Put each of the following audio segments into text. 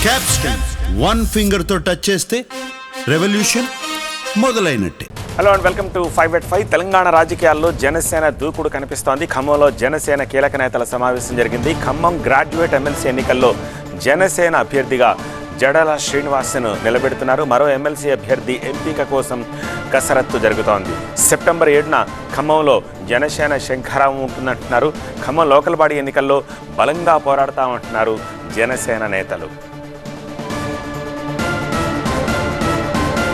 Capston one finger తో touch చేస్తే revolution మొదలైనట్టే. Hello and welcome to 5@5. Telangana రాజకీయాల్లో జనసేన దూకుడు కనిపిస్తోంది. ఖమ్మంలో జనసేన కీలక నేతల సమావేశం జరిగింది. ఖమ్మం గ్రాడ్యుయేట్ ఎమ్మెల్సీ ఎన్నికల్లో జనసేన అభ్యర్థిగా జడాల శ్రీనివాస్ను నిలబెడుతున్నారు. మరో ఎమ్మెల్సీ అభ్యర్థి ఎంపిక కోసం కసరత్తు జరుగుతోంది. సెప్టెంబర్ 7న ఖమ్మంలో జనసేన శంఖారావం ఉంటుందంటున్నారు. ఖమ్మం లోకల్ బాడీ ఎన్నికల్లో బలంగా పోరాడతామంటున్నారు జనసేన నేతలు.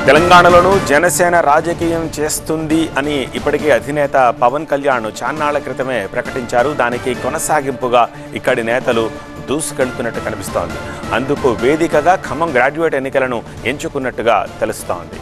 తెలంగాణలోనూ జనసేన రాజకీయం చేస్తుంది అని ఇప్పటికే అధినేత పవన్ కళ్యాణ్ చాన్నాళ్ల క్రితమే ప్రకటించారు. దానికి కొనసాగింపుగా ఇక్కడి నేతలు దూసుకెళ్తున్నట్టు కనిపిస్తోంది. అందుకు వేదికగా ఖమ్మం గ్రాడ్యుయేట్ ఎన్నికలను ఎంచుకున్నట్టుగా తెలుస్తోంది.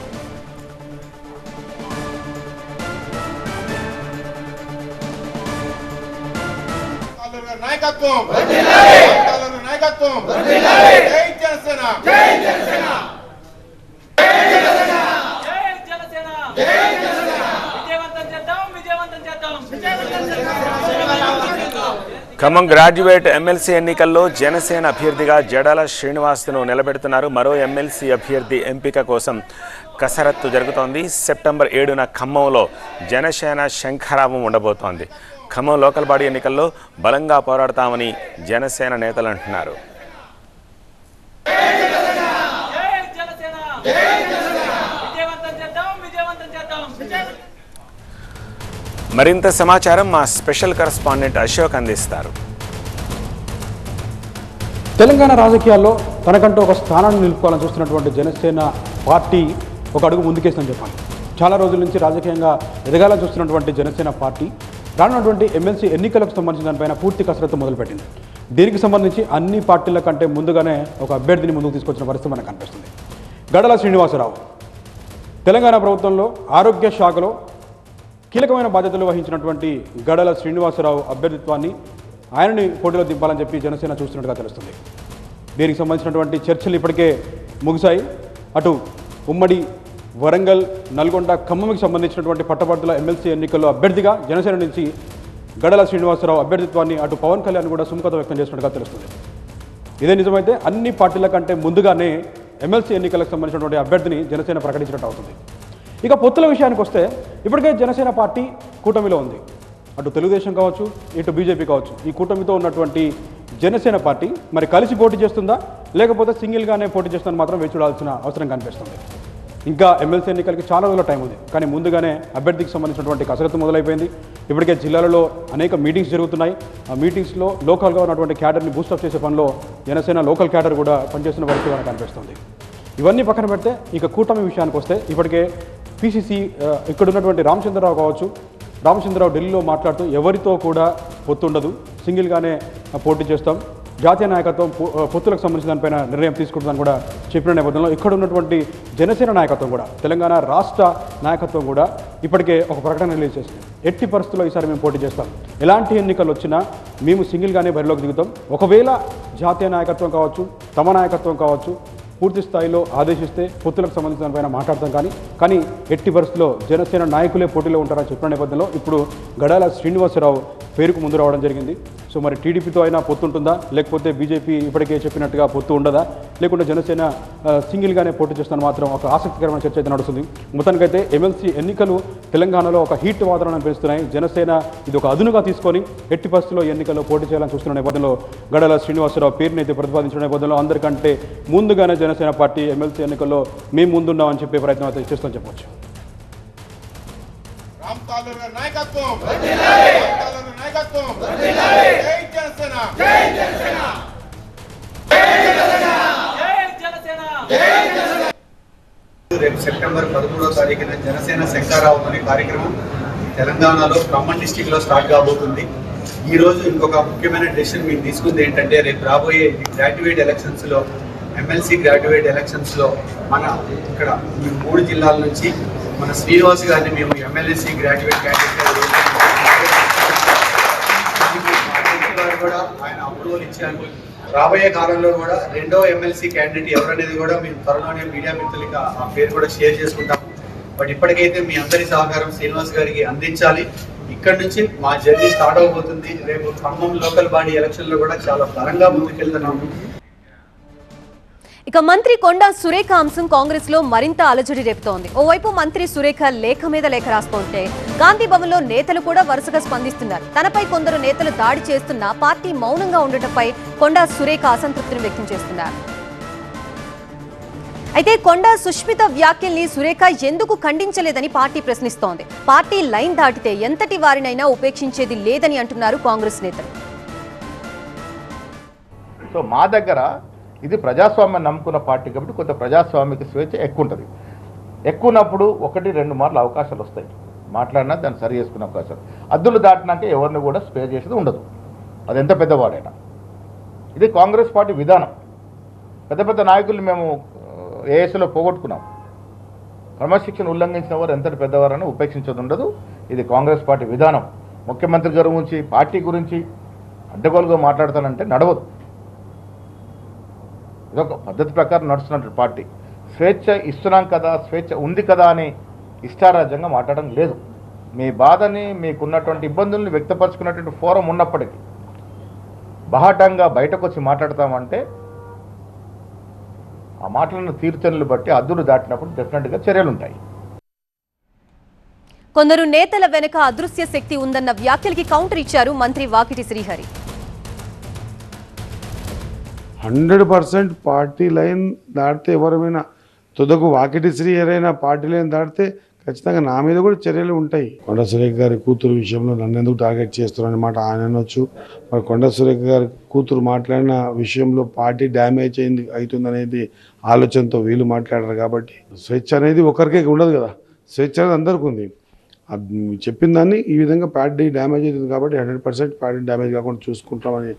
ఖమ్మం గ్రాడ్యుయేట్ ఎమ్మెల్సీ ఎన్నికల్లో జనసేన అభ్యర్థిగా జడాల శ్రీనివాస్ను నిలబెడుతున్నారు. మరో ఎమ్మెల్సీ అభ్యర్థి ఎంపిక కోసం కసరత్తు జరుగుతోంది. సెప్టెంబర్ 7న ఖమ్మంలో జనసేన శంఖారావం ఉండబోతోంది. ఖమ్మం లోకల్ బాడీ ఎన్నికల్లో బలంగా పోరాడతామని జనసేన నేతలు అంటున్నారు. మరింత సమాచారం మా స్పెషల్ కరెస్పాండెంట్ అశోక్ అందిస్తారు. తెలంగాణ రాజకీయాల్లో తనకంటూ ఒక స్థానాన్ని నిలుపుకోవాలని చూస్తున్నటువంటి జనసేన పార్టీ ఒక అడుగు ముందుకేసిందని చెప్పాలి. చాలా రోజుల నుంచి రాజకీయంగా ఎదగాలని చూస్తున్నటువంటి జనసేన పార్టీ రానున్నటువంటి ఎమ్మెల్సీ ఎన్నికలకు సంబంధించిన దానిపైన పూర్తి కసరత్తు మొదలుపెట్టింది. దీనికి సంబంధించి అన్ని పార్టీల కంటే ముందుగానే ఒక అభ్యర్థిని ముందుకు తీసుకొచ్చిన పరిస్థితి మనకు కనిపిస్తుంది. గడాల శ్రీనివాసరావు తెలంగాణ ప్రభుత్వంలో ఆరోగ్య శాఖలో కీలకమైన బాధ్యతలు వహించినటువంటి గడాల శ్రీనివాసరావు అభ్యర్థిత్వాన్ని ఆయనని పోటీలో దింపాలని చెప్పి జనసేన చూస్తున్నట్టుగా తెలుస్తుంది. దీనికి సంబంధించినటువంటి చర్చలు ఇప్పటికే ముగిశాయి. అటు ఉమ్మడి వరంగల్, నల్గొండ, ఖమ్మంకి సంబంధించినటువంటి పట్టభద్రుల ఎమ్మెల్సీ ఎన్నికల్లో అభ్యర్థిగా జనసేన నుంచి గడాల శ్రీనివాసరావు అభ్యర్థిత్వాన్ని అటు పవన్ కళ్యాణ్ కూడా సుముఖత వ్యక్తం చేసినట్టుగా తెలుస్తుంది. ఇదే నిజమైతే అన్ని పార్టీల కంటే ముందుగానే ఎమ్మెల్సీ ఎన్నికలకు సంబంధించినటువంటి అభ్యర్థిని జనసేన ప్రకటించినట్టు అవుతుంది. ఇక పొత్తుల విషయానికి వస్తే ఇప్పటికే జనసేన పార్టీ కూటమిలో ఉంది. అటు తెలుగుదేశం కావచ్చు, ఇటు బీజేపీ కావచ్చు. ఈ కూటమితో ఉన్నటువంటి జనసేన పార్టీ మరి కలిసి పోటీ చేస్తుందా లేకపోతే సింగిల్గానే పోటీ చేస్తుందని మాత్రం వేచి చూడాల్సిన అవసరం కనిపిస్తుంది. ఇంకా ఎమ్మెల్సీ ఎన్నికలకి చాలా రోజుల టైం ఉంది. కానీ ముందుగానే అభ్యర్థికి సంబంధించినటువంటి కసరత్తు మొదలైపోయింది. ఇప్పటికే జిల్లాలలో అనేక మీటింగ్స్ జరుగుతున్నాయి. ఆ మీటింగ్స్లో లోకల్గా ఉన్నటువంటి క్యాడర్ని బూస్టప్ చేసే పనిలో జనసేన లోకల్ క్యాడర్ కూడా పనిచేస్తున్న పరిస్థితి మనకు కనిపిస్తుంది. ఇవన్నీ పక్కన పెడితే ఇక కూటమి విషయానికి వస్తే ఇప్పటికే పిసిసి ఇక్కడ ఉన్నటువంటి రామచంద్రరావు కావచ్చు, రామచంద్రరావు ఢిల్లీలో మాట్లాడుతూ ఎవరితో కూడా పొత్తుండదు, సింగిల్గానే పోటీ చేస్తాం, జాతీయ నాయకత్వం పొత్తులకు సంబంధించిన దానిపైన నిర్ణయం తీసుకుంటుందని కూడా చెప్పిన నేపథ్యంలో ఇక్కడ ఉన్నటువంటి జనసేన నాయకత్వం కూడా, తెలంగాణ రాష్ట్ర నాయకత్వం కూడా ఇప్పటికే ఒక ప్రకటన రిలీజ్ చేసింది. ఎట్టి పరిస్థితుల్లో ఈసారి మేము పోటీ చేస్తాం, ఎలాంటి ఎన్నికలు వచ్చినా మేము సింగిల్గానే బరిలోకి దిగుతాం. ఒకవేళ జాతీయ నాయకత్వం కావచ్చు, తమ నాయకత్వం కావచ్చు పూర్తి స్థాయిలో ఆదేశిస్తే పొత్తులకు సంబంధించిన దానిపైన మాట్లాడతాం. కానీ ఎట్టి పరిస్థితుల్లో జనసేన నాయకులే పోటీలో ఉంటారని చెప్పిన నేపథ్యంలో ఇప్పుడు గడాల శ్రీనివాసరావు పేరుకు ముందు రావడం జరిగింది. సో మరి టీడీపీతో అయినా పొత్తు ఉంటుందా లేకపోతే బీజేపీ ఇప్పటికే చెప్పినట్టుగా పొత్తు ఉండదా లేకుంటే జనసేన సింగిల్గానే పోటీ చేస్తున్న మాత్రం ఒక ఆసక్తికరమైన చర్చ అయితే నడుస్తుంది. మొత్తానికైతే ఎమ్మెల్సీ ఎన్నికలు తెలంగాణలో ఒక హీట్ వాతావరణం పెంచుతున్నాయి. జనసేన ఇది ఒక అదునుగా తీసుకొని ఎట్టి పరిస్థితుల్లో ఎన్నికల్లో పోటీ చేయాలని చూస్తున్న నేపథ్యంలో గడాల శ్రీనివాసరావు పేరుని అయితే ప్రతిపాదించిన నేపథ్యంలో అందరికంటే ముందుగానే జనసేన పార్టీ ఎమ్మెల్సీ ఎన్నికల్లో మేము ముందున్నామని చెప్పే ప్రయత్నం అయితే చేస్తామని చెప్పవచ్చు. రేపు సెప్టెంబర్ 13వ తారీఖున జనసేన శంఖారావం అనే కార్యక్రమం తెలంగాణలో ఖమ్మం డిస్టిక్ లో స్టార్ట్ కాబోతుంది. ఈ రోజు ఇంకొక ముఖ్యమైన డెసిషన్ మేము తీసుకుంది ఏంటంటే రేపు రాబోయే గ్రాడ్యుయేట్ ఎలక్షన్స్ లో, ఎమ్మెల్సీ గ్రాడ్యుయేట్ ఎలక్షన్స్ లో మన ఇక్కడ 3 జిల్లాల నుంచి మన శ్రీనివాస్ గారిని మేము ఎమ్మెల్సీ గ్రాడ్యుయేట్ క్యాండిడేట్ కూడా ఆయన అప్రూవల్ ఇచ్చారు. రాబోయే కాలంలో కూడా రెండో ఎమ్మెల్సీ క్యాండిడేట్ ఎవరనేది కూడా మేము త్వరలోనే మీడియా మిత్రులకి ఆ పేరు కూడా షేర్ చేసుకుంటాము. బట్ ఇప్పటికైతే మీ అందరి సహకారం శ్రీనివాస్ గారికి అందించాలి. ఇక్కడ నుంచి మా జర్నీ స్టార్ట్ అవబోతుంది. రేపు ఖమ్మం లోకల్ బాడీ ఎలక్షన్ లో కూడా చాలా బలంగా ముందుకెళ్తున్నాము. ఇక మంత్రి కొండా సురేఖ అంశం కాంగ్రెస్ లో మరింత అలజడి రేపుతోంది. ఓవైపు మంత్రి సురేఖ లేఖ మీద లేఖ రాస్తుంటే గాంధీ భవన్ లో నేతలు కూడా వరుసగా స్పందిస్తున్నారు. తనపై కొందరు నేతలు దాడి చేస్తున్నా పార్టీ మౌనంగా ఉండటంపై కొండా సురేఖ అసంతృప్తిని వ్యక్తం చేస్తున్నారు. అయితే కొండా సుష్మిత వ్యాఖ్యల్ని సురేఖ ఎందుకు ఖండించలేదని పార్టీ ప్రశ్నిస్తోంది. పార్టీ లైన్ దాటితే ఎంతటి వారినైనా ఉపేక్షించేది లేదని అంటున్నారు కాంగ్రెస్ నేతలు. సో మా దగ్గర ఇది ప్రజాస్వామ్యం నమ్ముకున్న పార్టీ కాబట్టి కొంత ప్రజాస్వామిక స్వేచ్ఛ ఎక్కువ ఉంటుంది. ఎక్కువనప్పుడు 1-2 మార్లు అవకాశాలు వస్తాయి, మాట్లాడినా దాన్ని సరి చేసుకునే అవకాశాలు. అద్దులు దాటినాక ఎవరిని కూడా స్పేర్ చేసేది ఉండదు, అది ఎంత పెద్దవాడైనా. ఇది కాంగ్రెస్ పార్టీ విధానం. పెద్ద పెద్ద నాయకులు మేము ఏఎస్లో పోగొట్టుకున్నాం. క్రమశిక్షణ ఉల్లంఘించిన వారు ఎంతటి పెద్దవారని ఉపేక్షించేది ఉండదు. ఇది కాంగ్రెస్ పార్టీ విధానం. ముఖ్యమంత్రి గారి గురించి పార్టీ గురించి అడ్డగోలుగా మాట్లాడతానంటే నడవదు. ఇదొక పద్ధతి ప్రకారం నడుస్తున్నట్టు పార్టీ. స్వేచ్ఛ ఇస్తున్నాం కదా, స్వేచ్ఛ ఉంది కదా అని ఇష్టారాజ్యంగా మాట్లాడడం లేదు. మీ బాధని, మీకున్నటువంటి ఇబ్బందుల్ని వ్యక్తపరచుకున్నటువంటి ఫోరం ఉన్నప్పటికీ బహాటంగా బయటకు వచ్చి మాట్లాడతామంటే ఆ మాటలను తీర్చనలు బట్టి అద్దులు దాటినప్పుడు డెఫినెట్గా చర్యలు ఉంటాయి. కొందరు నేతల వెనుక అదృశ్య శక్తి ఉందన్న వ్యాఖ్యలకి కౌంటర్ ఇచ్చారు మంత్రి వాకిటి శ్రీహరి. 100% పార్టీ లైన్ దాటితే ఎవరైనా తుదకు వాకిటి శ్రీహరి అయినా పార్టీ లైన్ దాటితే ఖచ్చితంగా నా మీద కూడా చర్యలు ఉంటాయి. కొండా సురేఖ గారి కూతురు విషయంలో నన్ను ఎందుకు టార్గెట్ చేస్తున్నారనే మాట ఆయన అనొచ్చు. మరి కొండా సురేఖ గారి కూతురు మాట్లాడిన విషయంలో పార్టీ డ్యామేజ్ అవుతుందనేది ఆలోచనతో వీళ్ళు మాట్లాడారు. కాబట్టి స్వేచ్ఛ అనేది ఒకరికే ఉండదు కదా, స్వేచ్ఛ అనేది అందరికీ ఉంది. చెప్పిన దాన్ని ఈ విధంగా పార్టీ డ్యామేజ్ అవుతుంది కాబట్టి 100% పార్టీ డ్యామేజ్ కాకుండా చూసుకుంటామని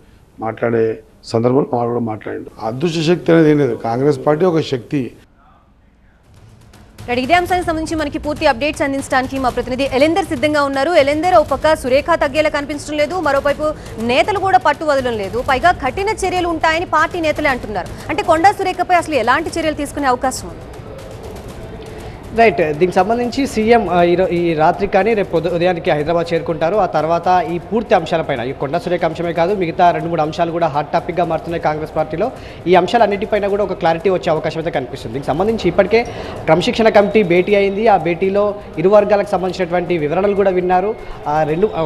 మాట్లాడే సందర్భంలో వాళ్ళు కూడా మాట్లాడండి. అదృశ్య శక్తి అనేది ఏం లేదు, కాంగ్రెస్ పార్టీ ఒక శక్తి. ఇదే అంశానికి సంబంధించి మనకి పూర్తి అప్డేట్స్ అందించడానికి మా ప్రతినిధి ఎలెందర్ సిద్ధంగా ఉన్నారు. ఎలెందర్, ఓ పక్క సురేఖ తగ్గేలా కనిపించడం లేదు, మరోవైపు నేతలు కూడా పట్టు వదలడం లేదు, పైగా కఠిన చర్యలు ఉంటాయని పార్టీ నేతలే అంటున్నారు. అంటే కొండా సురేఖపై అసలు ఎలాంటి చర్యలు తీసుకునే అవకాశం ఉంది? రైట్, దీనికి సంబంధించి సీఎం ఈ రాత్రి కానీ రేపు ఉదయానికి హైదరాబాద్ చేరుకుంటారు. ఆ తర్వాత ఈ పూర్తి అంశాలపైన, ఈ కొండా సురేఖ అంశమే కాదు మిగతా 2-3 అంశాలు కూడా హాట్ టాపిక్గా మారుతున్నాయి కాంగ్రెస్ పార్టీలో. ఈ అంశాలన్నిటిపైన కూడా ఒక క్లారిటీ వచ్చే అవకాశం అయితే కనిపిస్తుంది. దీనికి సంబంధించి ఇప్పటికే క్రమశిక్షణ కమిటీ భేటీ అయింది. ఆ భేటీలో ఇరు వర్గాలకు సంబంధించినటువంటి వివరణలు కూడా విన్నారు.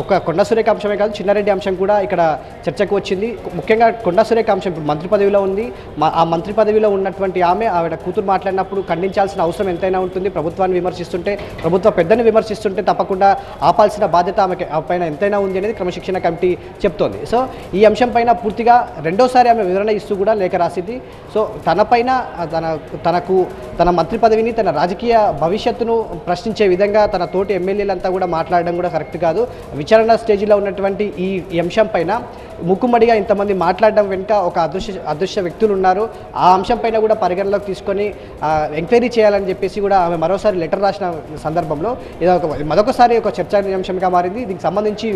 ఒక కొండా సురేఖ అంశమే కాదు చిన్నారెడ్డి అంశం కూడా ఇక్కడ చర్చకు వచ్చింది. ముఖ్యంగా కొండా సురేఖ అంశం ఇప్పుడు మంత్రి పదవిలో ఉంది. ఆ మంత్రి పదవిలో ఉన్నటువంటి ఆవిడ కూతురు మాట్లాడినప్పుడు ఖండించాల్సిన అవసరం ఎంతైనా ఉంటుంది. ప్రభుత్వాన్ని విమర్శిస్తుంటే, ప్రభుత్వ పెద్దని విమర్శిస్తుంటే తప్పకుండా ఆపాల్సిన బాధ్యత ఆమె పైన ఎంతైనా ఉంది అనేది క్రమశిక్షణ కమిటీ చెప్తోంది. సో ఈ అంశం పైన పూర్తిగా రెండోసారి ఆమె వివరణ ఇస్తూ కూడా లేఖ రాసింది. సో తనపైన తన మంత్రి పదవిని, తన రాజకీయ భవిష్యత్తును ప్రశ్నించే విధంగా తన తోటి ఎమ్మెల్యేలంతా కూడా మాట్లాడడం కూడా కరెక్ట్ కాదు. విచారణ స్టేజ్లో ఉన్నటువంటి ఈ అంశం పైన ముక్కుమ్మడిగా ఇంతమంది మాట్లాడడం వెనుక ఒక అదృశ్య వ్యక్తులు ఉన్నారు. ఆ అంశం పైన కూడా పరిగణలోకి తీసుకొని ఎంక్వైరీ చేయాలని చెప్పేసి కూడా ఆమె మరోసారి లెటర్ రాసిన సందర్భంలో ఇది మరొకసారి ఒక చర్చాంశంగా మారింది. దీనికి సంబంధించి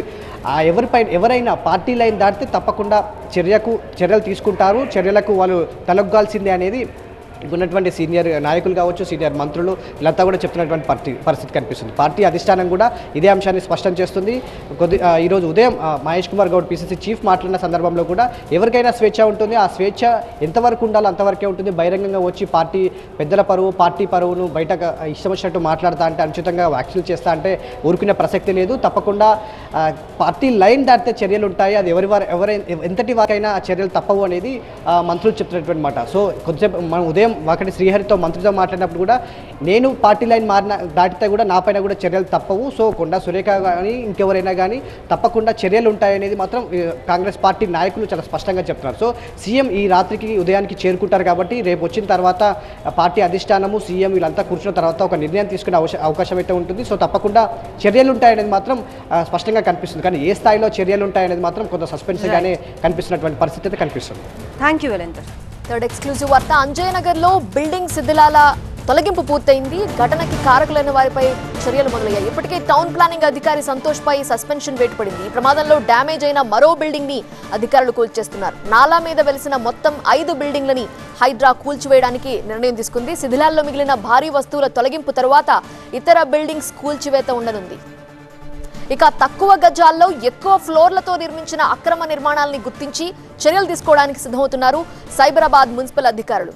ఎవరైనా పార్టీ లైన్ దాటితే తప్పకుండా చర్యలు తీసుకుంటారు, చర్యలకు వాళ్ళు తలొగ్గాల్సిందే అనేది ఉన్నటువంటి సీనియర్ నాయకులు కావచ్చు, సీనియర్ మంత్రులు వీళ్ళంతా కూడా చెప్తున్నటువంటి పరిస్థితి కనిపిస్తుంది. పార్టీ అధిష్టానం కూడా ఇదే అంశాన్ని స్పష్టం చేస్తుంది. ఈరోజు ఉదయం మహేష్ కుమార్ గౌడ్ పిసిసి చీఫ్ మాట్లాడిన సందర్భంలో కూడా ఎవరికైనా స్వేచ్ఛ ఉంటుంది, ఆ స్వేచ్ఛ ఎంతవరకు ఉండాలో అంతవరకే ఉంటుంది. బహిరంగంగా వచ్చి పార్టీ పెద్దల పరువు, పార్టీ పరువును బయట ఇష్టం వచ్చినట్టు మాట్లాడతా అంటే, అనుచితంగా వ్యాఖ్యలు చేస్తా అంటే ఊరుకునే ప్రసక్తి లేదు. తప్పకుండా పార్టీ లైన్ దాటితే చర్యలు ఉంటాయి. అది ఎంతటి వారికైనా ఆ చర్యలు తప్పవు అనేది మంత్రులు చెప్తున్నటువంటి మాట. సో కొంచెంసేపు మనం ఉదయం వాకటి శ్రీహరితో మంత్రితో మాట్లాడినప్పుడు కూడా నేను పార్టీ లైన్ దాటితే కూడా నా పైన కూడా చర్యలు తప్పవు. సో కొండా సురేఖ కానీ ఇంకెవరైనా కానీ తప్పకుండా చర్యలు ఉంటాయనేది మాత్రం కాంగ్రెస్ పార్టీ నాయకులు చాలా స్పష్టంగా చెప్తున్నారు. సో సీఎం ఈ రాత్రికి ఉదయానికి చేరుకుంటారు కాబట్టి రేపు వచ్చిన తర్వాత పార్టీ అధిష్టానము, సీఎం వీళ్ళంతా కూర్చున్న తర్వాత ఒక నిర్ణయం తీసుకునే అవకాశం అయితే ఉంటుంది. సో తప్పకుండా చర్యలు ఉంటాయనేది మాత్రం స్పష్టంగా కనిపిస్తుంది. కానీ ఏ స్థాయిలో చర్యలు ఉంటాయనేది మాత్రం కొంత సస్పెన్స్గానే కనిపిస్తున్నటువంటి పరిస్థితి అయితే కనిపిస్తుంది. Thank you Velender. Third exclusive వార్త, అంజయ్యనగర్లో బిల్డింగ్ శిథిలాల తొలగింపు పూర్తయింది. ఘటనకి కారకులైన వారిపై చర్యలు మొదలయ్యాయి. ఇప్పటికే టౌన్ ప్లానింగ్ అధికారి సంతోష్ పై సస్పెన్షన్ వేటు పడింది. ఈ ప్రమాదంలో డ్యామేజ్ అయిన మరో బిల్డింగ్ ని అధికారులు కూల్చేస్తున్నారు. నాలా మీద వెలిసిన మొత్తం 5 బిల్డింగ్లని హైడ్రా కూల్చివేయడానికి నిర్ణయం తీసుకుంది. శిథిలాల్లో మిగిలిన భారీ వస్తువుల తొలగింపు తరువాత ఇతర బిల్డింగ్స్ కూల్చివేత ఉండనుంది. ఇక తక్కువ గజాల్లో ఎక్కువ ఫ్లోర్లతో నిర్మించిన అక్రమ నిర్మాణాలని గుర్తించి చర్యలు తీసుకోవడానికి సిద్ధమవుతున్నారు సైబరాబాద్ మున్సిపల్ అధికారులు.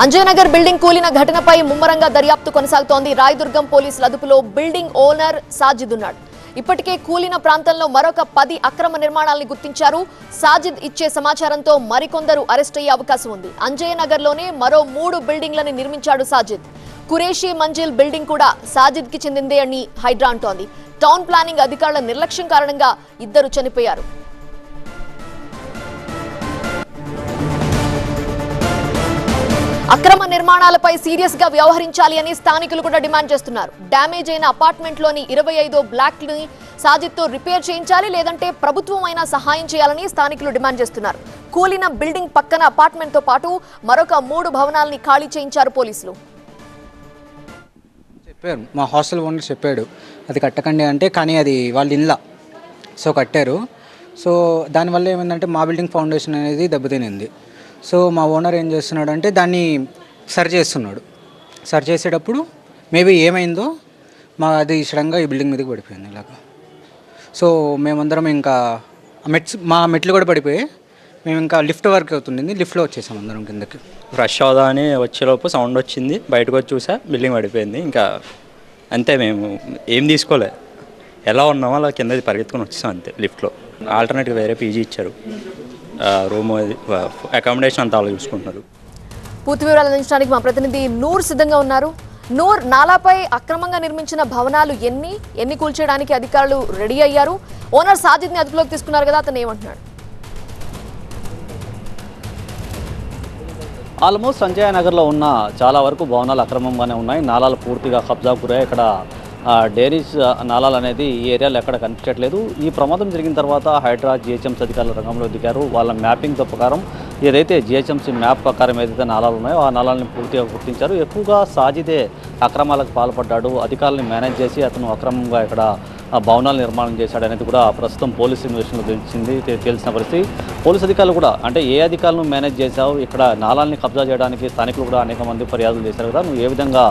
అంజయనగర్ బిల్డింగ్ కూలిన ఘటనపై ముమ్మరంగా దర్యాప్తు కొనసాగుతోంది. రాయదుర్గం పోలీసుల అదుపులో బిల్డింగ్ ఓనర్ సాజిద్ ఉన్నాడు. ఇప్పటికే కూలిన ప్రాంతంలో మరొక 10 అక్రమ నిర్మాణాలను గుర్తించారు. సాజిద్ ఇచ్చే సమాచారంతో మరికొందరు అరెస్ట్ అయ్యే అవకాశం ఉంది. అంజయనగర్లోనే మరో 3 బిల్డింగ్లను నిర్మించాడు సాజిద్. కురేషి మంజిల్ బిల్డింగ్ కూడా సాజిద్ కి చెందిందే అని హైడ్రా అంటోంది. టౌన్ ప్లానింగ్ అధికారుల నిర్లక్ష్యం కారణంగా 2 చనిపోయారు. అక్రమ నిర్మాణాలపై సీరియస్ గా వ్యవహరించాలి అని స్థానికులు కూడా డిమాండ్ చేస్తున్నారు. డ్యామేజ్ అయిన అపార్ట్మెంట్ లోని 25 బ్లాక్ ని సాజిద్ తో రిపేర్ చేయించాలి, లేదంటే ప్రభుత్వం అయినా సహాయం చేయాలని స్థానికులు డిమాండ్ చేస్తున్నారు. కూలిన బిల్డింగ్ పక్కన అపార్ట్మెంట్ తో పాటు మరొక 3 భవనాల్ని ఖాళీ చేయించారు పోలీసులు. చెప్పారు, మా హాస్టల్ ఓనర్ చెప్పాడు అది కట్టకండి అంటే, కానీ అది వాళ్ళ ఇల్లా సో కట్టారు. సో దానివల్ల ఏమైందంటే మా బిల్డింగ్ ఫౌండేషన్ అనేది దెబ్బతినింది. సో మా ఓనర్ ఏం చేస్తున్నాడు అంటే దాన్ని సరి చేస్తున్నాడు. సరి చేసేటప్పుడు మేబీ ఏమైందో అది సడన్గా ఈ బిల్డింగ్ మీదకి పడిపోయింది ఇలాగా. సో మేమందరం ఇంకా మా మెట్లు కూడా పడిపోయి మేము ఇంకా లిఫ్ట్ వర్క్ అవుతుంది, లిఫ్ట్లో వచ్చేసాం అందరం కిందకి. ఫ్రెష్ అవుదా అని వచ్చేలోపు సౌండ్ వచ్చింది, బయటకు వచ్చి చూసా బిల్డింగ్ పడిపోయింది. ఇంకా అంతే, మేము ఏం తీసుకోలే, ఎలా ఉన్నామో అలా కింద పరిగెత్తుకొని వచ్చేసాం అంతే. లిఫ్ట్లో ఆల్టర్నేటివ్ వేరే పీజీ ఇచ్చారు, రూమ్ అకామిడేషన్ అంతా వాళ్ళు చూసుకుంటున్నారు. పూర్తి వివరాలు అందించడానికి మా ప్రతినిధి నూర్ సిద్ధంగా ఉన్నారు. నూర్, నాలాపై అక్రమంగా నిర్మించిన భవనాలు ఎన్ని కూల్చేయడానికి అధికారులు రెడీ అయ్యారు? ఓనర్ సాజిద్ ని అదుపులోకి తీసుకున్నారు కదా, అతను ఏమంటున్నాడు? ఆల్మోస్ట్ సంజయ్ నగర్లో ఉన్న చాలా వరకు భవనాలు అక్రమంగానే ఉన్నాయి. నాలాలు పూర్తిగా కబ్జాకు గురయ్యాయి. ఇక్కడ డైరీస్ నాలాలు అనేది ఈ ఏరియాలో ఎక్కడ కనిపించట్లేదు. ఈ ప్రమాదం జరిగిన తర్వాత హైడ్రా జిహెచ్ఎంసీ అధికారులు రంగంలో దిగారు. వాళ్ళ మ్యాపింగ్తో ప్రకారం ఏదైతే జిహెచ్ఎంసీ మ్యాప్ ప్రకారం ఏదైతే నాలాలు ఉన్నాయో ఆ నాలాలని పూర్తిగా గుర్తించారు. ఎక్కువగా సాజిదే అక్రమాలకు పాల్పడ్డాడు, అధికారులను మేనేజ్ చేసి అతను అక్రమంగా ఇక్కడ భవనాలు నిర్మాణం చేశాడు అనేది కూడా ప్రస్తుతం పోలీస్ ఇన్వెస్టిగేషన్లో తెలిసిన పరిస్థితి. పోలీస్ అధికారులు కూడా అంటే ఏ అధికారులను మేనేజ్ చేశావు, ఇక్కడ నాలాల్ని కబ్జా చేయడానికి స్థానికులు కూడా అనేక మంది ఫిర్యాదులు చేశారు కదా, నువ్వు ఏ విధంగా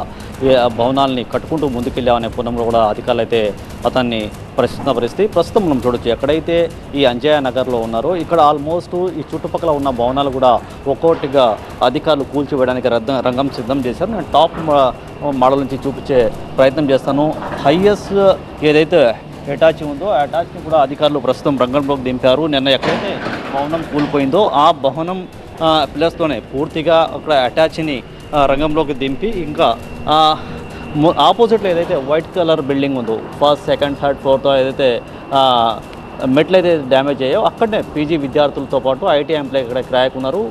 భవనాల్ని కట్టుకుంటూ ముందుకెళ్ళావు అనే కోణంలో కూడా అధికారులు అయితే అతన్ని ప్రశ్నిస్తున్న పరిస్థితి ప్రస్తుతం మనం చూడొచ్చు. ఎక్కడైతే ఈ అంజయ్య నగర్లో ఉన్నారో ఇక్కడ ఆల్మోస్ట్ ఈ చుట్టుపక్కల ఉన్న భవనాలు కూడా ఒక్కొక్కటిగా అధికారులు కూల్చివేయడానికి రంగం సిద్ధం చేశారు. నేను టాప్ మోడల్ నుంచి చూపించే ప్రయత్నం చేస్తాను. హైయెస్ట్ ఏదైతే అటాచ్ ఉందో ఆ అటాచ్ని కూడా అధికారులు ప్రస్తుతం రంగంలోకి దింపారు. నిన్న ఎక్కడైతే భవనం కూలిపోయిందో ఆ భవనం ప్లేస్తోనే పూర్తిగా అక్కడ అటాచ్ని రంగంలోకి దింపి ఇంకా ఆపోజిట్లో ఏదైతే వైట్ కలర్ బిల్డింగ్ ఉందో ఫస్ట్, సెకండ్, థర్డ్ ఫ్లోర్తో ఏదైతే మెట్లు అయితే డ్యామేజ్ అయ్యాయో అక్కడనే పీజీ విద్యార్థులతో పాటు ఐటీ ఎంప్లాయీ ఇక్కడ కిరాయకున్నారు.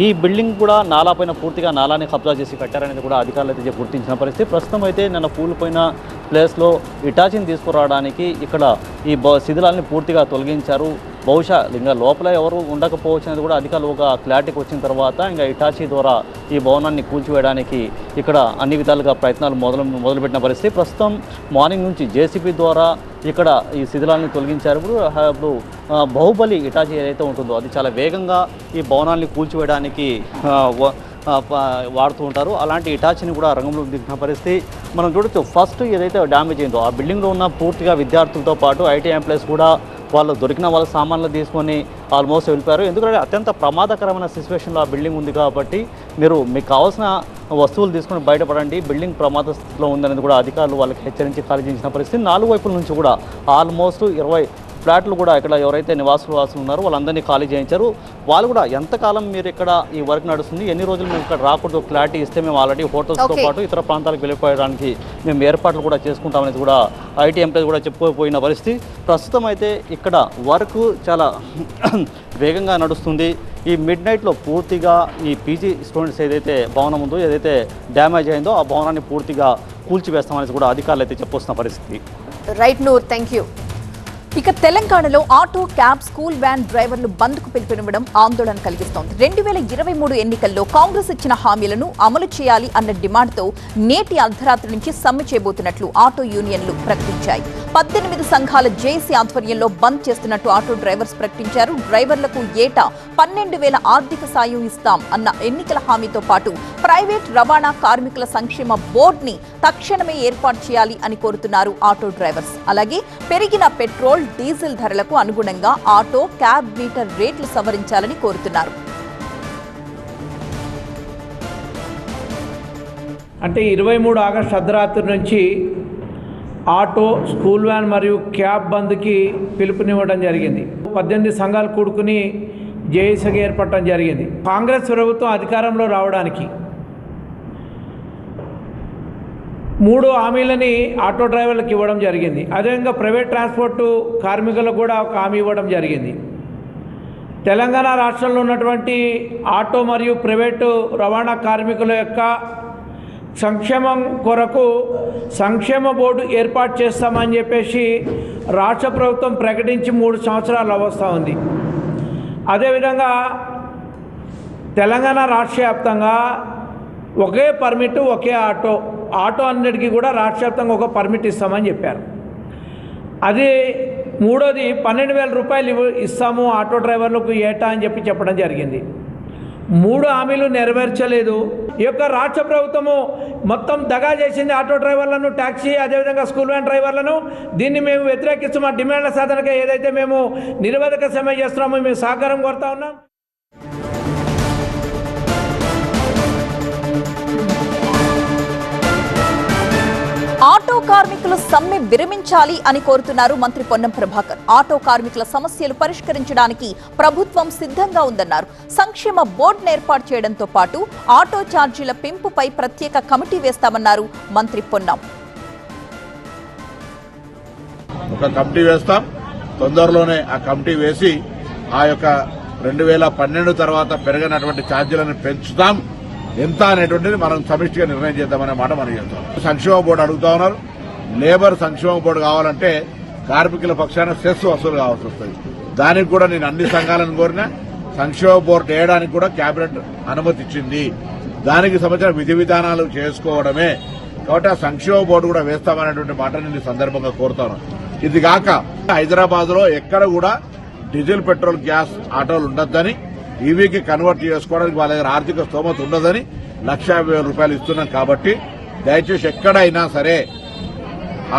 ఈ బిల్డింగ్ కూడా నాలా పైన పూర్తిగా నాలాని కబ్జా చేసి కట్టారనేది కూడా అధికారులు అయితే గుర్తించిన పరిస్థితి. ప్రస్తుతం అయితే నిన్న కూలిపోయిన ప్లేస్లో ఇటాచిని తీసుకురావడానికి ఇక్కడ ఈ శిథిలాన్ని పూర్తిగా తొలగించారు. బహుశా ఇంకా లోపల ఎవరు ఉండకపోవచ్చు అనేది కూడా అధికారులు ఒక క్లారిటీకి వచ్చిన తర్వాత ఇంకా ఇటాచీ ద్వారా ఈ భవనాన్ని కూల్చివేయడానికి ఇక్కడ అన్ని విధాలుగా ప్రయత్నాలు మొదలుపెట్టిన పరిస్థితి. ప్రస్తుతం మార్నింగ్ నుంచి జేసీబీ ద్వారా ఇక్కడ ఈ శిథిలాన్ని తొలగించారు. ఇప్పుడు బాహుబలి ఇటాచీ ఏదైతే ఉంటుందో అది చాలా వేగంగా ఈ భవనాన్ని కూల్చివేయడానికి వాడుతూ ఉంటారు. అలాంటి ఇటాచీని కూడా రంగంలో దిగిన పరిస్థితి మనం చూడొచ్చు. ఫస్ట్ ఏదైతే డ్యామేజ్ అయిందో ఆ బిల్డింగ్లో ఉన్న పూర్తిగా విద్యార్థులతో పాటు ఐటీ ఎంప్లాయీస్ కూడా వాళ్ళు దొరికిన వాళ్ళ సామాన్లు తీసుకొని ఆల్మోస్ట్ వెళ్ళిపోయారు. ఎందుకంటే అత్యంత ప్రమాదకరమైన సిచ్యువేషన్లో ఆ బిల్డింగ్ ఉంది కాబట్టి మీకు కావాల్సిన వస్తువులు తీసుకొని బయటపడండి, బిల్డింగ్ ప్రమాద స్థితిలో ఉందనేది కూడా అధికారులు వాళ్ళకి హెచ్చరించి ఖాళీ చేసిన పరిస్థితి. 4 వైపుల నుంచి కూడా ఆల్మోస్ట్ 20 ఫ్లాట్లు కూడా ఇక్కడ ఎవరైతే నివాసులు ఉన్నారో వాళ్ళందరినీ ఖాళీ చేయించారు. వాళ్ళు కూడా ఎంతకాలం మీరు ఇక్కడ ఈ వర్క్ నడుస్తుంది, ఎన్ని రోజులు మేము ఇక్కడ రాకూడదు క్లారిటీ ఇస్తే మేము ఆల్రెడీ హోటల్స్తో పాటు ఇతర ప్రాంతాలకు వెళ్ళిపోయడానికి మేము ఏర్పాట్లు కూడా చేసుకుంటామనేది కూడా ఐటీ ఎంప్లాయీస్ కూడా చెప్పుకోపోయిన పరిస్థితి. ప్రస్తుతం అయితే ఇక్కడ వర్క్ చాలా వేగంగా నడుస్తుంది. ఈ మిడ్ నైట్లో పూర్తిగా ఈ పీజీ స్టూడెంట్స్ ఏదైతే భవనం ఉందో ఏదైతే డ్యామేజ్ అయిందో ఆ భవనాన్ని పూర్తిగా కూల్చివేస్తామనేది కూడా అధికారులు అయితే చెప్పొస్తున్న పరిస్థితి. Right Noor, thank you. ఇక తెలంగాణలో ఆటో, క్యాబ్, స్కూల్ వ్యాన్ డ్రైవర్లు బంద్కు పిలుపునివ్వడం ఆందోళన కలిగిస్తోంది. 2023 ఎన్నికల్లో కాంగ్రెస్ ఇచ్చిన హామీలను అమలు చేయాలి అన్న డిమాండ్తో నేటి అర్ధరాత్రి నుంచి సమ్మె చేయబోతున్నట్లు ఆటో యూనియన్లు ప్రకటించాయి. 18 సంఘాల జేఏసీ ఆధ్వర్యంలో బంద్ చేస్తున్నట్టు ఆటో డ్రైవర్స్ ప్రకటించారు. డ్రైవర్లకు ఏటా 12,000 ఆర్థిక సాయం ఇస్తాం అన్న ఎన్నికల హామీతో పాటు ప్రైవేట్ రవాణా కార్మికుల సంక్షేమ బోర్డుని తక్షణమే ఏర్పాటు చేయాలి అని కోరుతున్నారు ఆటో డ్రైవర్స్. అలాగే పెరిగిన పెట్రోల్, డీజిల్ ధరలకు అనుగుణంగా ఆటో, క్యాబ్ మీటర్ రేట్లు సవరించాలని కోరుతున్నారు. అంటే 23 ఆగస్టు అర్ధరాత్రి నుంచి ఆటో, స్కూల్ వ్యాన్ మరియు క్యాబ్ బంద్కి పిలుపునివ్వడం జరిగింది. 18 సంఘాలు కూడుకుని జేఏసీగా ఏర్పడటం జరిగింది. కాంగ్రెస్ ప్రభుత్వం అధికారంలో రావడానికి 3 హామీలని ఆటో డ్రైవర్లకు ఇవ్వడం జరిగింది. అదేవిధంగా ప్రైవేట్ ట్రాన్స్పోర్టు కార్మికులకు కూడా ఒక హామీ ఇవ్వడం జరిగింది. తెలంగాణ రాష్ట్రంలో ఉన్నటువంటి ఆటో మరియు ప్రైవేటు రవాణా కార్మికుల యొక్క సంక్షేమం కొరకు సంక్షేమ బోర్డు ఏర్పాటు చేస్తామని చెప్పేసి రాష్ట్ర ప్రభుత్వం ప్రకటించి 3 సంవత్సరాలు అవస్థ ఉంది. అదేవిధంగా తెలంగాణ రాష్ట్ర వ్యాప్తంగా ఒకే పర్మిట్, ఒకే ఆటో అన్నిటికీ కూడా రాష్ట్ర వ్యాప్తంగా ఒక పర్మిట్ ఇస్తామని చెప్పారు. అది మూడోది 12,000 రూపాయలు ఇస్తాము ఆటో డ్రైవర్లకు ఏటా అని చెప్పడం జరిగింది. 3 హామీలు నెరవేర్చలేదు. ఈ యొక్క రాష్ట్ర ప్రభుత్వము మొత్తం దగా చేసింది ఆటో డ్రైవర్లను, ట్యాక్సీ, అదేవిధంగా స్కూల్ వ్యాన్ డ్రైవర్లను. దీన్ని మేము వ్యతిరేకిస్తూ మా డిమాండ్ల సాధనగా ఏదైతే మేము నిరవధిక సమ్మె చేస్తున్నామో మేము సహకారం కోరుతా ఉన్నాం. ఆటో కార్మికులు సమ్మె విరమించాలి అని కోరుతున్నారు మంత్రి పొన్నం ప్రభాకర్. ఆటో కార్మికుల సమస్యలు పరిష్కరించడానికి ప్రభుత్వం సిద్ధంగా ఉందన్నారు. సంక్షేమ బోర్డును ఏర్పాటు చేయడంతో పాటు ఆటో ఛార్జీల పెంపుపై ప్రత్యేక కమిటీ వేస్తామన్నారు మంత్రి పొన్నం. ఒక కమిటీ వేస్తాం, తొందరలోనే ఆ కమిటీ వేసి ఆ యొక్క 2012 తర్వాత పెరగనటువంటి ఛార్జీలను పెంచుతాం. ఎంత అనేటువంటిది మనం సమిష్టిగా నిర్ణయం చేద్దామనే మాట మనం చేస్తాం. సంక్షేమ బోర్డు అడుగుతా ఉన్నారు. లేబర్ సంక్షేమ బోర్డు కావాలంటే కార్మికుల పక్షాన సెస్ వసూలు కావాల్సి వస్తుంది. దానికి కూడా నేను అన్ని సంఘాలను కోరిన సంక్షేమ బోర్డు వేయడానికి కూడా కేబినెట్ అనుమతి ఇచ్చింది. దానికి సంబంధించిన విధి విధానాలు చేసుకోవడమే. కాబట్టి ఆ సంక్షేమ బోర్డు కూడా వేస్తామనేటువంటి మాట నేను ఈ సందర్భంగా కోరుతాను. ఇది కాక హైదరాబాద్ లో ఎక్కడ కూడా డీజిల్, పెట్రోల్, గ్యాస్ ఆటోలు ఉండొద్దని, ఈవీకి కన్వర్ట్ చేసుకోవడానికి వాళ్ళ దగ్గర ఆర్థిక స్తోమత ఉండదని 1,50,000 రూపాయలు ఇస్తున్నాం. కాబట్టి దయచేసి ఎక్కడైనా సరే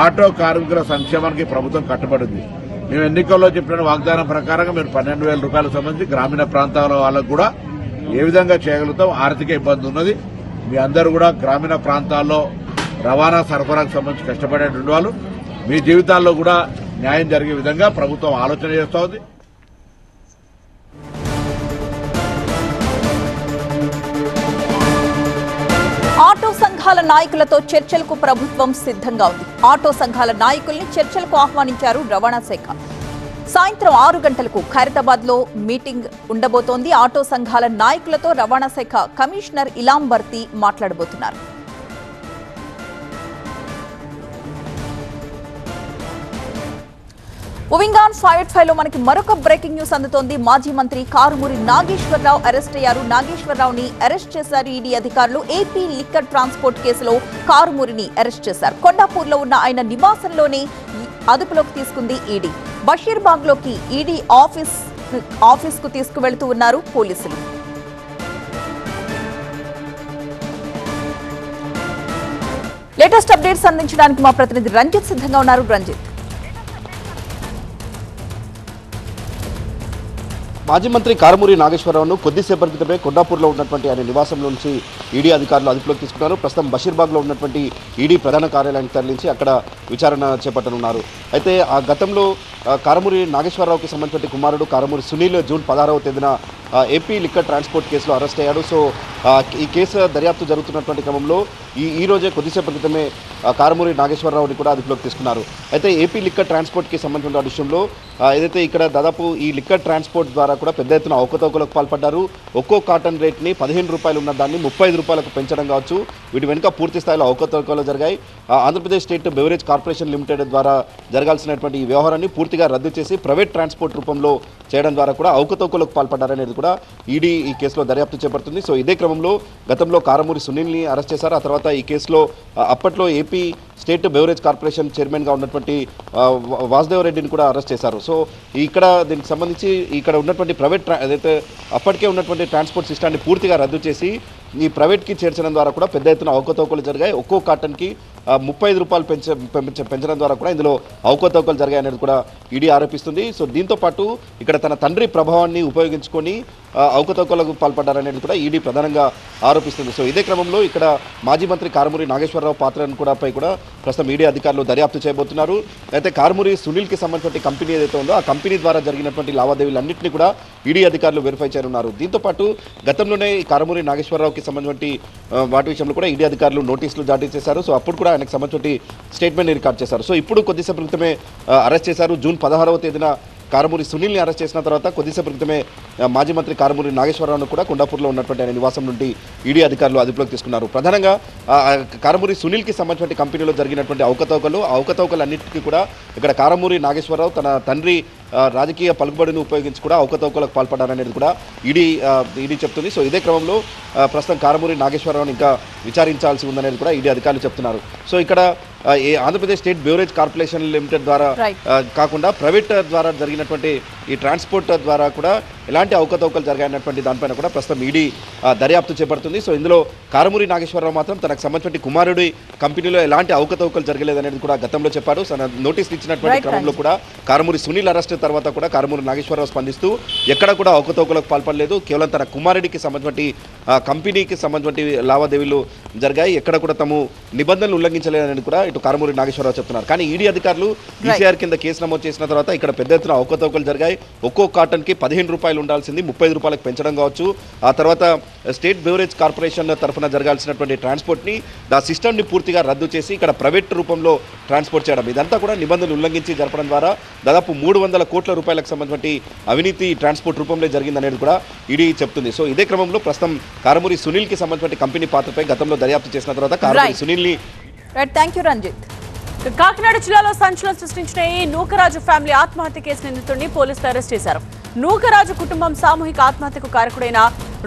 ఆటో కార్మికుల సంక్షేమానికి ప్రభుత్వం కట్టుబడింది. మేము ఎన్నికల్లో చెప్పిన వాగ్దానం ప్రకారంగా మీరు 12,000 రూపాయలకు సంబంధించి గ్రామీణ ప్రాంతాల వాళ్ళకు కూడా ఏ విధంగా చేయగలుగుతాం. ఆర్థిక ఇబ్బంది ఉన్నది. మీ అందరూ కూడా గ్రామీణ ప్రాంతాల్లో రవాణా సరఫరాకు సంబంధించి కష్టపడేటువంటి వాళ్ళు, మీ జీవితాల్లో కూడా న్యాయం జరిగే విధంగా ప్రభుత్వం ఆలోచన చేస్తూ ఉంది. ఆటో సంఘాల నాయకులతో చర్చలకు ప్రభుత్వం సిద్ధంగా ఉంది. ఆటో సంఘాల నాయకుల్ని చర్చలకు ఆహ్వానించారు రవాణా శాఖ. సాయంత్రం 6 గంటలకు ఖైరతాబాద్ లో మీటింగ్ ఉండబోతోంది. ఆటో సంఘాల నాయకులతో రవాణా శాఖ కమిషనర్ ఇలాం బర్తి మాట్లాడబోతున్నారు. మూవింగ్ ఆన్ 5@5 లో మనకి మరొక బ్రేకింగ్ న్యూస్ అందుతోంది. మాజీ మంత్రి కారుమూరి నాగేశ్వరరావు అరెస్ట్ అయ్యారు. నాగేశ్వరరావుని అరెస్ట్ చేశారు ఈడీ అధికారులు. ఏపీ లిక్కర్ ట్రాన్స్పోర్ట్ కేసులో కారుమూరిని అరెస్ట్ చేశారు. కొండాపూర్లో ఉన్న ఆయన నివాసంలోనే అదుపులోకి తీసుకుంది ఈడీ. బషీర్బాగ్ లోకి ఈడీ ఆఫీస్ కు తీసుకువెళ్తూ ఉన్నారు పోలీసులు. లేటెస్ట్ అప్డేట్స్ అందించడానికి మా ప్రతినిధి రంజిత్ సిద్ధంగా ఉన్నారు. రంజిత్, మాజీ మంత్రి కారుమూరి నాగేశ్వరరావును కొద్దిసేపటి క్రితమే కొండాపూర్లో ఉన్నటువంటి ఆయన నివాసం నుంచి ఈడీ అధికారులు అదుపులోకి తీసుకున్నారు. ప్రస్తుతం బషీర్బాగ్లో ఉన్నటువంటి ఈడీ ప్రధాన కార్యాలయానికి తరలించి అక్కడ విచారణ చేపట్టనున్నారు. అయితే ఆ గతంలో కారుమూరి నాగేశ్వరరావుకి సంబంధించిన కుమారుడు కారుమూరి సునీల్ జూన్ 16వ తేదీన ఏపీ లిక్కర్ ట్రాన్స్పోర్ట్ కేసులో అరెస్ట్ అయ్యాడు. సో ఈ కేసు దర్యాప్తు జరుగుతున్నటువంటి క్రమంలో ఈ రోజే కొద్దిసేపటి క్రితమే కారుమూరి నాగేశ్వరరావుని కూడా అదుపులోకి తీసుకున్నారు. అయితే ఏపీ లిక్కర్ ట్రాన్స్పోర్ట్కి సంబంధించిన విషయంలో ఏదైతే ఇక్కడ దాదాపు ఈ లిక్కర్ ట్రాన్స్పోర్ట్ ద్వారా కూడా పెద్ద ఎత్తున అవకతవకలకు పాల్పడ్డారు. ఒక్కో కాటన్ రేట్ని 15 రూపాయలు ఉన్న దాన్ని 35 రూపాయలకు పెంచడం కావచ్చు, వీటి వెనుక పూర్తి స్థాయిలో అవకతవకలు జరిగాయి. Andhra Pradesh state beverage corporation limited ద్వారా జరగాల్సినటువంటి ఈ వ్యవహారాన్ని పూర్తిగా రద్దు చేసి ప్రైవేట్ ట్రాన్స్పోర్ట్ రూపంలో చేయడం ద్వారా కూడా అవకతవకలకు పాల్పడ్డారనేది కూడా ఈడీ ఈ కేసులో దర్యాప్తు చేపడుతుంది. సో ఇదే క్రమంలో గతంలో కారుమూరి సునీల్ని అరెస్ట్ చేశారు. ఆ తర్వాత ఈ కేసులో అప్పట్లో ఏపీ స్టేట్ బెవరేజ్ కార్పొరేషన్ చైర్మన్గా ఉన్నటువంటి వాసుదేవ్ రెడ్డిని కూడా అరెస్ట్ చేశారు. సో ఇక్కడ దీనికి సంబంధించి ఇక్కడ ఉన్నటువంటి ప్రైవేట్ ఏదైతే అప్పటికే ఉన్నటువంటి ట్రాన్స్పోర్ట్ సిస్టాన్ని పూర్తిగా రద్దు చేసి ఈ ప్రైవేట్కి చేర్చడం ద్వారా కూడా పెద్ద ఎత్తున అవకతవకలు జరిగాయి. ఒక్కో కాటన్కి 35 రూపాయలు పెంచడం ద్వారా కూడా ఇందులో అవకతవకలు జరిగాయనేది కూడా ఈడీ ఆరోపిస్తుంది. సో దీంతో పాటు ఇక్కడ తన తండ్రి ప్రభావాన్ని ఉపయోగించుకొని అవకతవకలకు పాల్పడ్డారనేది కూడా ఈడీ ప్రధానంగా ఆరోపిస్తుంది. సో ఇదే క్రమంలో ఇక్కడ మాజీ మంత్రి కారుమూరి నాగేశ్వరరావు పాత్రను కూడా పై కూడా ప్రస్తుతం ఈడీ అధికారులు దర్యాప్తు చేయబోతున్నారు. అయితే కారుమూరి సునీల్కి సంబంధించిన కంపెనీ ఏదైతే ఉందో ఆ కంపెనీ ద్వారా జరిగినటువంటి లావాదేవీలన్నింటినీ కూడా ఈడీ అధికారులు వెరిఫై చేయనున్నారు. దీంతోపాటు గతంలోనే కారుమూరి నాగేశ్వరరావుకి సంబంధించిన వాటి విషయంలో కూడా ఈడీ అధికారులు నోటీసులు జారీ చేశారు. సో అప్పుడు కూడా ఆయనకు సంబంధించిన స్టేట్మెంట్ రికార్డ్ చేశారు. సో ఇప్పుడు కొద్దిసేపు క్రితమే అరెస్ట్ చేశారు. జూన్ 16వ తేదీన కారుమూరి సునీల్ని అరెస్ట్ చేసిన తర్వాత కొద్దిసేపు క్రితమే మాజీ మంత్రి కారుమూరి నాగేశ్వరరావును కూడా కొండాపూర్లో ఉన్నటువంటి ఆయన నివాసం నుండి ఈడీ అధికారులు అదుపులోకి తీసుకున్నారు. ప్రధానంగా కారుమూరి సునీల్కి సంబంధించిన కంపెనీలో జరిగినటువంటి అవకతవకలన్నింటికీ కూడా ఇక్కడ కారుమూరి నాగేశ్వరరావు తన తండ్రి రాజకీయ పలుకుబడిని ఉపయోగించి కూడా అవకతవకలకు పాల్పడ్డారనేది కూడా ఈడీ చెప్తుంది. సో ఇదే క్రమంలో ప్రస్తుతం కారుమూరి నాగేశ్వరరావుని ఇంకా విచారించాల్సి ఉందనేది కూడా ఈడీ అధికారులు చెప్తున్నారు. సో ఇక్కడ ఆంధ్రప్రదేశ్ స్టేట్ బ్యూరేజ్ కార్పొరేషన్ లిమిటెడ్ ద్వారా కాకుండా ప్రైవేట్ ద్వారా జరిగినటువంటి ఈ ట్రాన్స్పోర్ట్ ద్వారా కూడా ఎలాంటి అవకతవకలు జరిగాయన్నటువంటి దానిపైన కూడా ప్రస్తుతం ఈడీ దర్యాప్తు చేపడుతుంది. సో ఇందులో కారుమూరి నాగేశ్వరరావు మాత్రం తనకు సంబంధించిన కుమారుడి కంపెనీలో ఎలాంటి అవకతవకలు జరగలేదనేది కూడా గతంలో చెప్పారు. నోటీసులు ఇచ్చినటువంటి క్రమంలో కూడా కారుమూరి సునీల్ అరెస్ట్ తర్వాత కూడా కారుమూరి నాగేశ్వరరావు స్పందిస్తూ ఎక్కడ కూడా అవకతవకలకు పాల్పడలేదు, కేవలం తన కుమారుడికి సంబంధించిన కంపెనీకి సంబంధించిన లావాదేవీలు జరిగాయి, ఎక్కడ కూడా తాము నిబంధనలు ఉల్లంఘించలేదని కూడా ఇటు కారుమూరి నాగేశ్వరరావు చెప్తున్నారు. కానీ ఈడీ అధికారులు ఈసీఆర్ కింద కేసు నమోదు చేసిన తర్వాత ఇక్కడ పెద్ద ఎత్తున అవకతవకలు జరిగాయి. ఒక్కో కాటన్కి 15 రూపాయలు ఉండాల్సింది 35 రూపాయలకు పెంచడం కావచ్చు. ఆ తర్వాత స్టేట్ బ్యూరేజ్ కార్పొరేషన్ తరఫున జరగాల్సినటువంటి ట్రాన్స్పోర్ట్ని ఆ సిస్టమ్ని పూర్తిగా రద్దు చేసి ఇక్కడ ప్రైవేట్ రూపంలో ట్రాన్స్పోర్ట్ చేయడం, ఇదంతా కూడా నిబంధనలు ఉల్లంఘించి జరపడం ద్వారా దాదాపు 300 కోట్ల రూపాయలకు సంబంధించిన అవినీతి ట్రాన్స్పోర్ట్ రూపంలో జరిగిందనేది కూడా ఈడీ చెప్తుంది. సో ఇదే క్రమంలో ప్రస్తుతం కారుమూరి సునీల్కి సంబంధించిన కంపెనీ పాత్రపై గతంలో దర్యాప్తు చేసిన తర్వాత కారుమూరి సునీల్ని రంజిత్. కాకినాడ జిల్లాలో సంచలనం సృష్టించిన ఈ నూకరాజు ఫ్యామిలీ ఆత్మహత్య కేసు నిందితుడిని పోలీసులు అరెస్ట్ చేశారు. నూకరాజు కుటుంబం సామూహిక ఆత్మహత్యకు కారకుడైన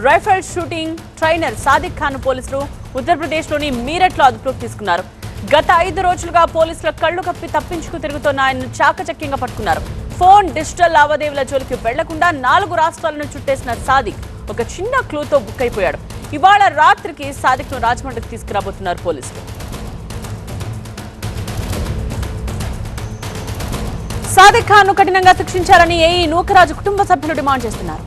rifle shooting trainer Sadiq Khan పోలీసులు ఉత్తరప్రదేశ్లోని మీరట్లో అదుపులోకి తీసుకున్నారు. గత 5 రోజులుగా పోలీసుల కళ్లు కప్పి తప్పించుకు తిరుగుతున్న ఆయనను చాకచక్యంగా పట్టుకున్నారు. ఫోన్, డిజిటల్ లావాదేవీల జోలికి వెళ్లకుండా 4 రాష్ట్రాలను చుట్టేసిన సాదిక్ ఒక చిన్న క్లూతో బుక్ అయిపోయాడు. ఇవాళ రాత్రికి సాదిక్ను రాజమండ్రికి తీసుకురాబోతున్నారు పోలీసులు. సాదిక్ ఖాన్ ను కఠినంగా శిక్షించాలని ఏఈ నూకరాజు కుటుంబ సభ్యులు డిమాండ్ చేస్తున్నారు.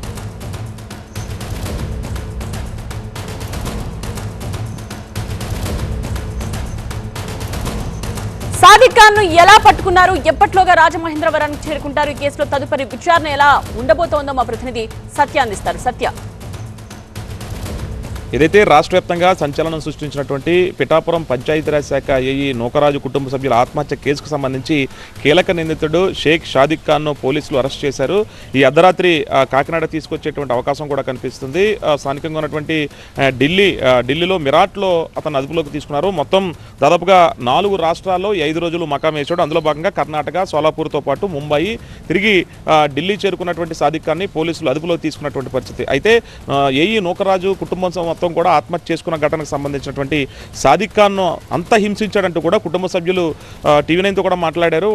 సాదిక్ ఖాన్ ను ఎలా పట్టుకున్నారు, ఎప్పట్లోగా రాజమహేంద్రవరానికి చేరుకుంటారు, ఈ కేసులో తదుపరి విచారణ ఎలా ఉండబోతోందో మా ప్రతినిధి సత్య అందిస్తారు. సత్య, ఏదైతే రాష్ట్ర వ్యాప్తంగా సంచలనం సృష్టించినటువంటి పిఠాపురం పంచాయతీరాజ్ శాఖ ఏఈ నూకరాజు కుటుంబ సభ్యుల ఆత్మహత్య కేసుకు సంబంధించి కీలక నిందితుడు షేక్ షాదిక్ ఖాన్ను పోలీసులు అరెస్ట్ చేశారు. ఈ అర్ధరాత్రి కాకినాడ తీసుకొచ్చేటువంటి అవకాశం కూడా కనిపిస్తుంది. స్థానికంగా ఉన్నటువంటి ఢిల్లీలో మిరాట్లో అతను అదుపులోకి తీసుకున్నారు. మొత్తం దాదాపుగా 4 రాష్ట్రాల్లో 5 రోజులు మకాం వేశాడు. అందులో భాగంగా కర్ణాటక, సోలాపూర్తో పాటు ముంబై తిరిగి ఢిల్లీ చేరుకున్నటువంటి సాదిక్ ఖాన్ని పోలీసులు అదుపులోకి తీసుకున్నటువంటి పరిస్థితి. అయితే ఏఈ నూకరాజు కుటుంబం మొత్తం కూడా ఆత్మహత్య చేసుకున్న ఘటనకు సంబంధించినటువంటి సాదిక్ ఖాన్ను అంత హింసించాడంటూ కూడా కుటుంబ సభ్యులు టీవీ9తో కూడా మాట్లాడారు.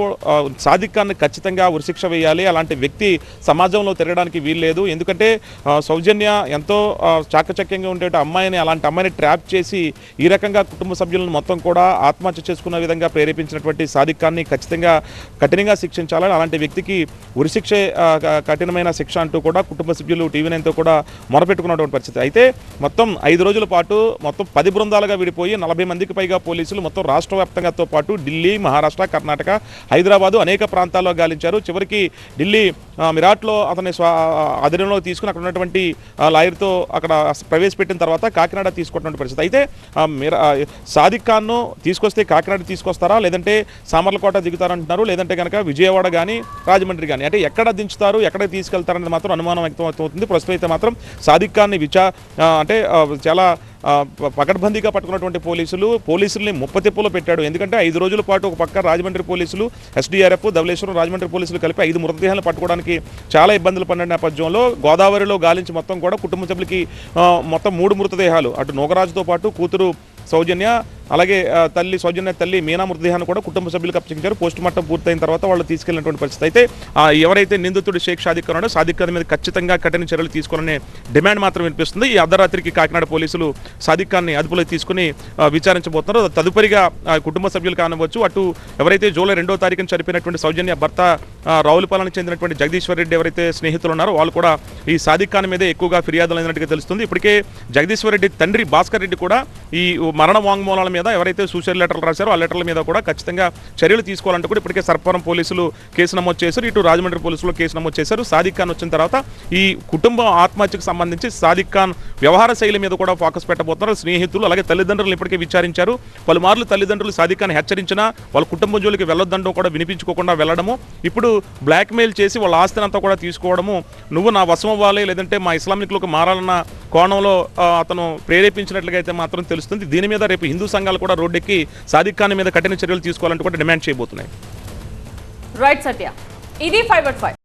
సాదిక్ ఖాన్ని ఖచ్చితంగా ఉరిశిక్ష వేయాలి, అలాంటి వ్యక్తి సమాజంలో తిరగడానికి వీల్లేదు. ఎందుకంటే సౌజన్య ఎంతో చాకచక్యంగా ఉండే అమ్మాయిని, అలాంటి అమ్మాయిని ట్రాప్ చేసి ఈ రకంగా కుటుంబ సభ్యులను మొత్తం కూడా ఆత్మహత్య చేసుకున్న విధంగా ప్రేరేపించినటువంటి సాదిక్ ఖాన్ని ఖచ్చితంగా కఠినంగా శిక్షించాలని, అలాంటి వ్యక్తికి ఉరిశిక్ష కఠినమైన శిక్ష అంటూ కూడా కుటుంబ సభ్యులు టీవీ9తో కూడా మొరపెట్టుకున్నటువంటి పరిస్థితి. అయితే మొత్తం 5 రోజుల పాటు మొత్తం 10 బృందాలుగా విడిపోయి 40 మందికి పైగా పోలీసులు మొత్తం రాష్ట్ర వ్యాప్తంగాతో పాటు ఢిల్లీ, మహారాష్ట్ర, కర్ణాటక, హైదరాబాదు అనేక ప్రాంతాల్లో గాలించారు. చివరికి ఢిల్లీ మిరాట్లో అతని ఆధీనంలో తీసుకుని అక్కడ ఉన్నటువంటి లాయర్తో అక్కడ ప్రవేశపెట్టిన తర్వాత కాకినాడ తీసుకున్నటువంటి పరిస్థితి. అయితే సాదిక్ ఖాన్ను తీసుకొస్తే కాకినాడ తీసుకొస్తారా, లేదంటే సామర్లకోట దిగుతారంటున్నారు, లేదంటే కనుక విజయవాడ కానీ రాజమండ్రి కానీ, అంటే ఎక్కడ దించుతారు, ఎక్కడ తీసుకెళ్తారనేది మాత్రం అనుమానం వ్యక్తమవుతుంది. ప్రస్తుతం అయితే మాత్రం సాదిక్ ఖాన్ని అంటే చాలా పకడ్బందీగా పట్టుకున్నటువంటి పోలీసుల్ని ముప్పతిప్పులో పెట్టాడు. ఎందుకంటే 5 రోజుల పాటు ఒక పక్క రాజమండ్రి పోలీసులు, ఎస్డీఆర్ఎఫ్, ధవళేశ్వరం, రాజమండ్రి పోలీసులు కలిపి 5 మృతదేహాలను పట్టుకోవడానికి చాలా ఇబ్బందులు పడిన నేపథ్యంలో గోదావరిలో గాలించి మొత్తం కూడా కుటుంబ సభ్యులకి మొత్తం 3 మృతదేహాలు, అటు నూకరాజుతో పాటు కూతురు సౌజన్య, అలాగే తల్లి సౌజన్య తల్లి మీనా మృతదేహాన్ని కూడా కుటుంబ సభ్యులకు అప్పగించారు. పోస్ట్ మార్టం పూర్తయిన తర్వాత వాళ్ళు తీసుకెళ్లినటువంటి పరిస్థితి. అయితే ఎవరైతే నిందితుడు షేక్ షాదిక్ ఖాన్ ఉన్నాడో సాదిక్ ఖాన్ మీద ఖచ్చితంగా కఠిన చర్యలు తీసుకోవాలనే డిమాండ్ మాత్రం వినిపిస్తుంది. ఈ అర్ధరాత్రికి కాకినాడ పోలీసులు సాదిక్ ఖాన్ని అదుపులో తీసుకుని విచారించబోతున్నారు. తదుపరిగా కుటుంబ సభ్యులు కానవచ్చు, అటు ఎవరైతే జూలై 2వ తారీఖున చనిపోయినటువంటి సౌజన్య భర్త రావులపాలెనికి చెందినటువంటి జగదీశ్వర్ రెడ్డి ఎవరైతే స్నేహితులు ఉన్నారో వాళ్ళు కూడా ఈ సాదిక్ ఖాన్ మీదే ఎక్కువగా ఫిర్యాదులు అయినట్టుగా తెలుస్తుంది. ఇప్పటికే జగదీశ్వర్ రెడ్డి తండ్రి భాస్కర్ రెడ్డి కూడా ఈ మరణ వాంగ్మూలాల మీద ఎవరైతే సూసైడ్ లెటర్లు రాశారో ఆ లెటర్ల మీద కూడా ఖచ్చితంగా చర్యలు తీసుకోవాలంటూ కూడా ఇప్పటికే సర్పవరం పోలీసులు కేసు నమోదు చేశారు. ఇటు రాజమండ్రి పోలీసులు కేసు నమోదు చేశారు. సాదిక్ ఖాన్ వచ్చిన తర్వాత ఈ కుటుంబం ఆత్మహత్యకు సంబంధించి సాదిక్ ఖాన్ వ్యవహార శైలి మీద కూడా ఫోకస్ పెట్టబోతున్నారు. స్నేహితులు అలాగే తల్లిదండ్రులు ఇప్పటికే విచారించారు. పలుమార్లు తల్లిదండ్రులు సాదిక్ ఖాన్ హెచ్చరించినా వాళ్ళ కుటుంబం జోలికి వెళ్ళొద్దంటూ కూడా వినిపించుకోకుండా వెళ్ళడము, ఇప్పుడు బ్లాక్మెయిల్ చేసి వాళ్ళ ఆస్తిని అంతా కూడా తీసుకోవడము, నువ్వు నా వశం అవ్వాలి లేదంటే మా ఇస్లామిక్లోకి మారాలన్న కోణంలో అతను ప్రేరేపించినట్లుగా అయితే మాత్రం తెలుస్తుంది. దీని మీద రేపు హిందూ సంఘాలు కూడా రోడ్డెక్కి సాదిక్ ఖాన్ మీద కఠిన చర్యలు తీసుకోవాలంటూ కూడా డిమాండ్ చేయబోతున్నాయి. రైట్ సత్య, ఇది 5/5.